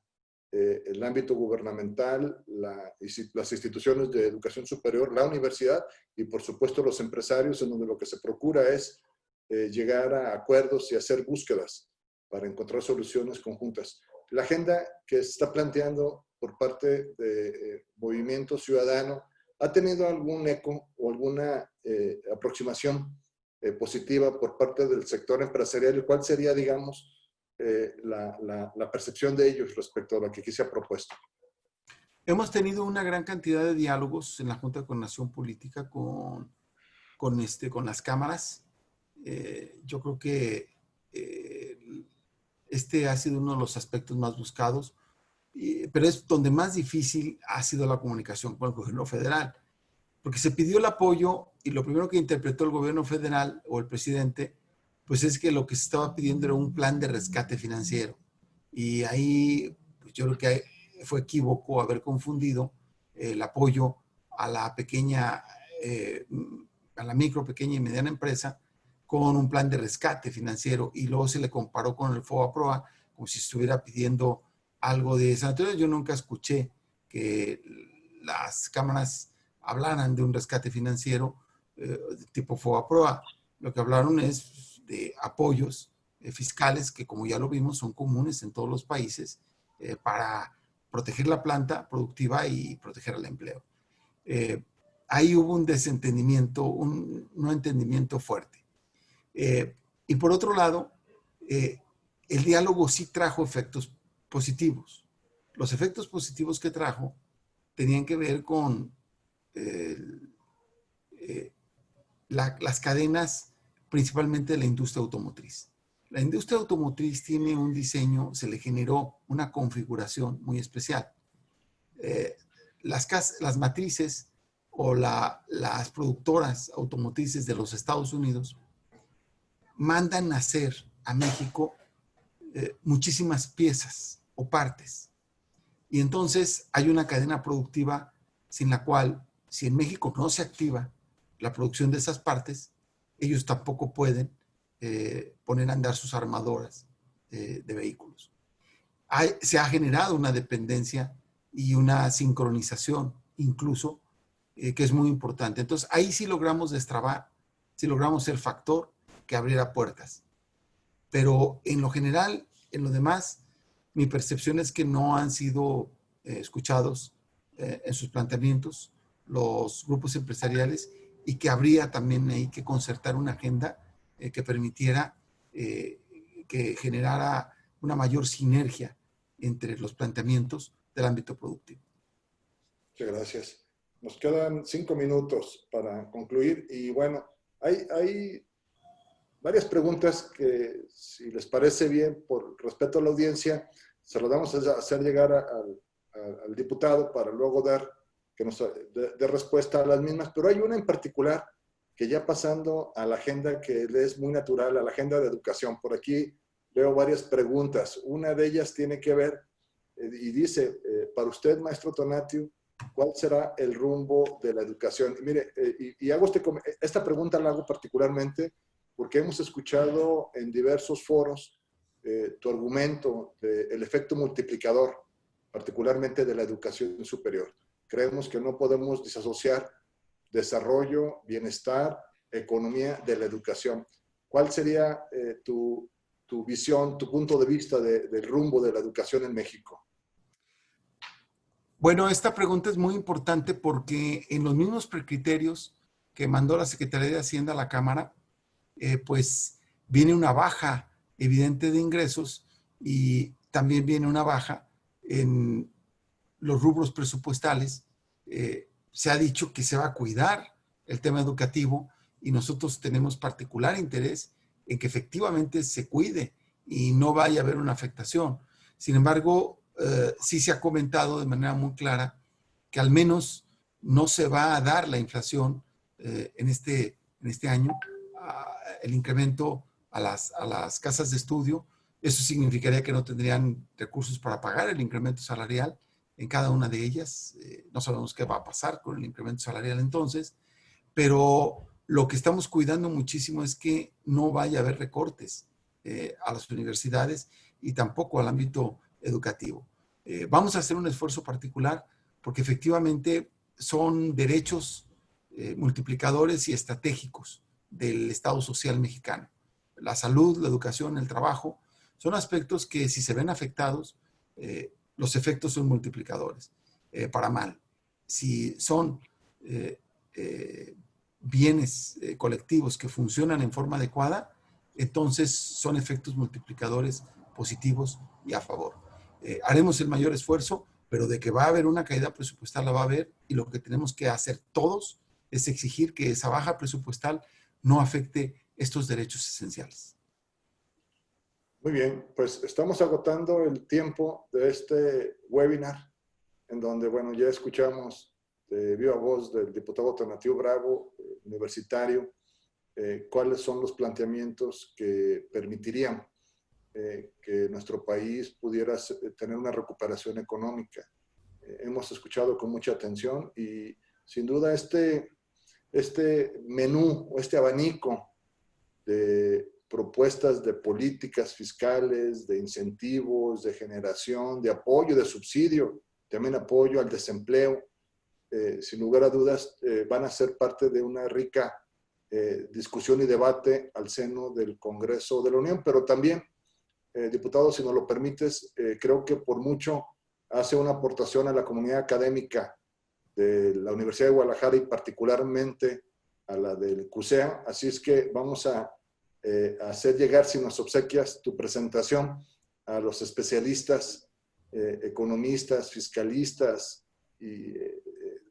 El ámbito gubernamental, las instituciones de educación superior, la universidad y por supuesto los empresarios, en donde lo que se procura es llegar a acuerdos y hacer búsquedas para encontrar soluciones conjuntas. La agenda que se está planteando por parte de Movimiento Ciudadano ha tenido algún eco o alguna aproximación positiva por parte del sector empresarial, el cual sería, digamos, la percepción de ellos respecto a lo que aquí se ha propuesto. Hemos tenido una gran cantidad de diálogos en la Junta de Coordinación Política con las cámaras. Yo creo que este ha sido uno de los aspectos más buscados, pero es donde más difícil ha sido la comunicación con el gobierno federal, porque se pidió el apoyo y lo primero que interpretó el gobierno federal o el presidente, pues es que lo que se estaba pidiendo era un plan de rescate financiero. Y ahí pues yo creo que fue equívoco haber confundido el apoyo a la pequeña, a la micro, pequeña y mediana empresa con un plan de rescate financiero, y luego se le comparó con el FOBAPROA como si estuviera pidiendo algo de esa naturaleza. Yo nunca escuché que las cámaras hablaran de un rescate financiero tipo FOBAPROA. Lo que hablaron es de apoyos fiscales que, como ya lo vimos, son comunes en todos los países para proteger la planta productiva y proteger el empleo. Ahí hubo un desentendimiento, un no entendimiento fuerte. Y por otro lado, el diálogo sí trajo efectos positivos. Los efectos positivos que trajo tenían que ver con las cadenas, principalmente de la industria automotriz. La industria automotriz tiene un diseño, se le generó una configuración muy especial. Las matrices o las productoras automotrices de los Estados Unidos mandan hacer a México muchísimas piezas o partes. Y entonces hay una cadena productiva sin la cual, si en México no se activa la producción de esas partes, ellos tampoco pueden poner a andar sus armadoras de vehículos. Se ha generado una dependencia y una sincronización incluso, que es muy importante. Entonces, ahí sí logramos destrabar, sí logramos ser factor que abriera puertas. Pero en lo general, en lo demás, mi percepción es que no han sido escuchados en sus planteamientos los grupos empresariales y que habría también ahí que concertar una agenda que permitiera que generara una mayor sinergia entre los planteamientos del ámbito productivo. Muchas gracias. Nos quedan 5 minutos para concluir y bueno, hay varias preguntas que, si les parece bien, por respeto a la audiencia, se las vamos a hacer llegar al diputado para luego dar que nos dé respuesta a las mismas, pero hay una en particular que ya pasando a la agenda que le es muy natural, a la agenda de educación. Por aquí veo varias preguntas. Una de ellas tiene que ver y dice, para usted, maestro Tonatiuh, ¿cuál será el rumbo de la educación? Y mire, y hago esta pregunta la hago particularmente porque hemos escuchado en diversos foros tu argumento del efecto multiplicador, particularmente de la educación superior. Creemos que no podemos disasociar desarrollo, bienestar, economía de la educación. ¿Cuál sería tu visión, tu punto de vista del rumbo de la educación en México? Bueno, esta pregunta es muy importante porque en los mismos precriterios que mandó la Secretaría de Hacienda a la Cámara, pues viene una baja evidente de ingresos y también viene una baja en los rubros presupuestales. Se ha dicho que se va a cuidar el tema educativo y nosotros tenemos particular interés en que efectivamente se cuide y no vaya a haber una afectación. Sin embargo, sí se ha comentado de manera muy clara que al menos no se va a dar la inflación en este año, el incremento a las casas de estudio. Eso significaría que no tendrían recursos para pagar el incremento salarial en cada una de ellas. No sabemos qué va a pasar con el incremento salarial entonces, pero lo que estamos cuidando muchísimo es que no vaya a haber recortes a las universidades y tampoco al ámbito educativo. Vamos a hacer un esfuerzo particular porque efectivamente son derechos multiplicadores y estratégicos del Estado social mexicano. La salud, la educación, el trabajo, son aspectos que si se ven afectados, los efectos son multiplicadores, para mal. Si son bienes colectivos que funcionan en forma adecuada, entonces son efectos multiplicadores positivos y a favor. Haremos el mayor esfuerzo, pero de que va a haber una caída presupuestal la va a haber y lo que tenemos que hacer todos es exigir que esa baja presupuestal no afecte estos derechos esenciales. Muy bien, pues estamos agotando el tiempo de este webinar, en donde, bueno, ya escuchamos de viva voz del diputado Tonatiuh Bravo, universitario, cuáles son los planteamientos que permitirían que nuestro país pudiera tener una recuperación económica. Hemos escuchado con mucha atención y sin duda este menú o este abanico de propuestas de políticas fiscales, de incentivos, de generación, de apoyo, de subsidio, también apoyo al desempleo, sin lugar a dudas van a ser parte de una rica discusión y debate al seno del Congreso de la Unión, pero también, diputado, si nos lo permites, creo que por mucho hace una aportación a la comunidad académica de la Universidad de Guadalajara y particularmente a la del CUSEA, así es que vamos a hacer llegar, si nos obsequias, tu presentación a los especialistas, economistas, fiscalistas y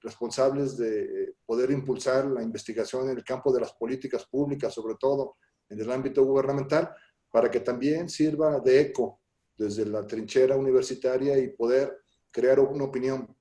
responsables de poder impulsar la investigación en el campo de las políticas públicas, sobre todo en el ámbito gubernamental, para que también sirva de eco desde la trinchera universitaria y poder crear una opinión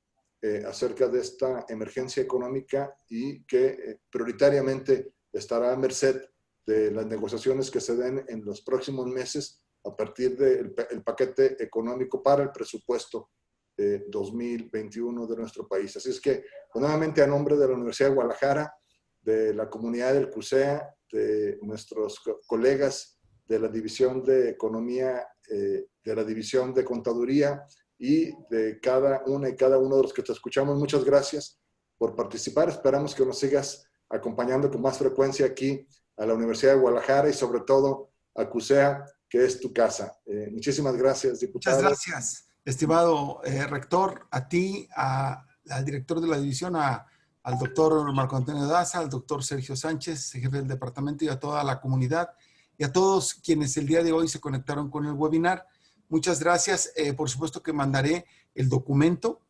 acerca de esta emergencia económica y que prioritariamente estará a merced de las negociaciones que se den en los próximos meses a partir del paquete económico para el presupuesto 2021 de nuestro país. Así es que, nuevamente, a nombre de la Universidad de Guadalajara, de la comunidad del CUSEA, de nuestros colegas de la División de Economía, de la División de Contaduría y de cada una y cada uno de los que te escuchamos. Muchas gracias por participar. Esperamos que nos sigas acompañando con más frecuencia aquí a la Universidad de Guadalajara y sobre todo a CUSEA, que es tu casa. Muchísimas gracias, diputado. Muchas gracias, estimado rector, a ti, al director de la división, al doctor Marco Antonio Daza, al doctor Sergio Sánchez, jefe del departamento, y a toda la comunidad, y a todos quienes el día de hoy se conectaron con el webinar. Muchas gracias. Por supuesto que mandaré el documento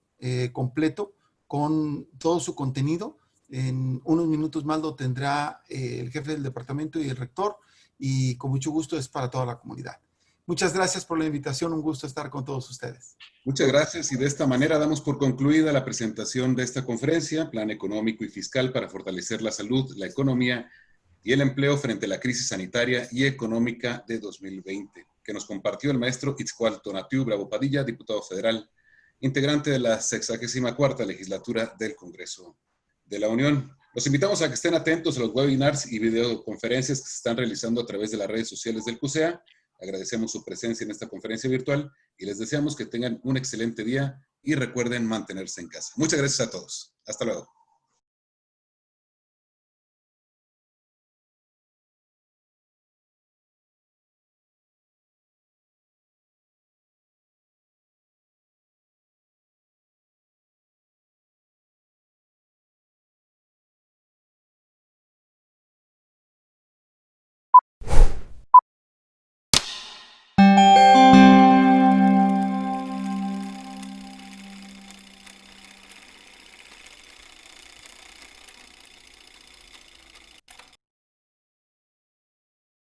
completo con todo su contenido. En unos minutos más lo tendrá el jefe del departamento y el rector, y con mucho gusto es para toda la comunidad. Muchas gracias por la invitación, un gusto estar con todos ustedes. Muchas gracias, y de esta manera damos por concluida la presentación de esta conferencia, Plan Económico y Fiscal para fortalecer la salud, la economía y el empleo frente a la crisis sanitaria y económica de 2020, que nos compartió el maestro Itzcual Tonatiuh Bravo Padilla, diputado federal, integrante de la 64ª legislatura del Congreso de la Unión. Los invitamos a que estén atentos a los webinars y videoconferencias que se están realizando a través de las redes sociales del CUSEA. Agradecemos su presencia en esta conferencia virtual y les deseamos que tengan un excelente día y recuerden mantenerse en casa. Muchas gracias a todos. Hasta luego.